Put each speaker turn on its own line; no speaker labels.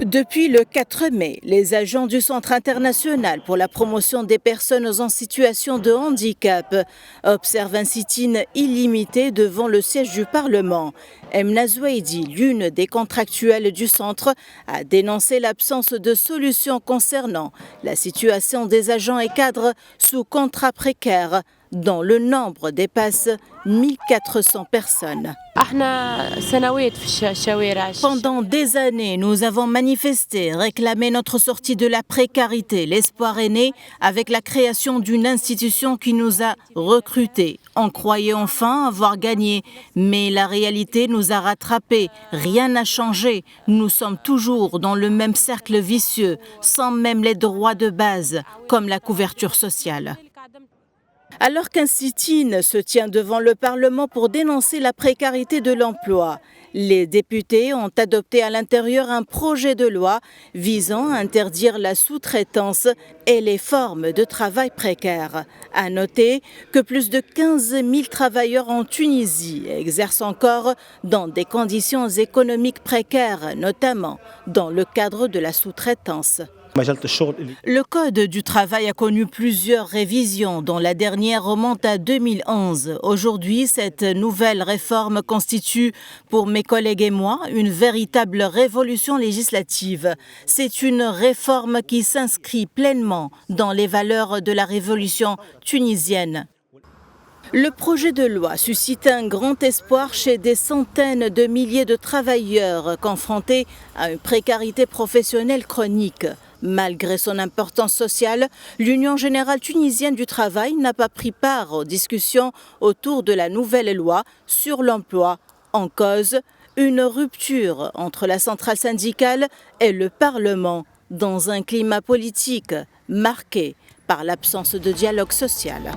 Depuis le 4 mai, les agents du Centre international pour la promotion des personnes en situation de handicap observent un sit-in illimité devant le siège du Parlement. Emna Zouaidi, l'une des contractuelles du centre, a dénoncé l'absence de solutions concernant la situation des agents et cadres sous contrat précaire, dont le nombre dépasse 1400 personnes. Pendant des années, nous avons manifesté, réclamé notre sortie de la précarité. L'espoir est né avec la création d'une institution qui nous a recrutés. On croyait enfin avoir gagné, mais la réalité nous a rattrapés. Rien n'a changé. Nous sommes toujours dans le même cercle vicieux, sans même les droits de base, comme la couverture sociale. Alors qu'un sit-in se tient devant le Parlement pour dénoncer la précarité de l'emploi, les députés ont adopté à l'intérieur un projet de loi visant à interdire la sous-traitance et les formes de travail précaire. À noter que plus de 15 000 travailleurs en Tunisie exercent encore dans des conditions économiques précaires, notamment dans le cadre de la sous-traitance. Le Code du travail a connu plusieurs révisions, dont la dernière remonte à 2011. Aujourd'hui, cette nouvelle réforme constitue, pour mes collègues et moi, une véritable révolution législative. C'est une réforme qui s'inscrit pleinement dans les valeurs de la révolution tunisienne. Le projet de loi suscite un grand espoir chez des centaines de milliers de travailleurs confrontés à une précarité professionnelle chronique. Malgré son importance sociale, l'Union générale tunisienne du travail n'a pas pris part aux discussions autour de la nouvelle loi sur l'emploi. En cause, une rupture entre la centrale syndicale et le Parlement dans un climat politique marqué par l'absence de dialogue social.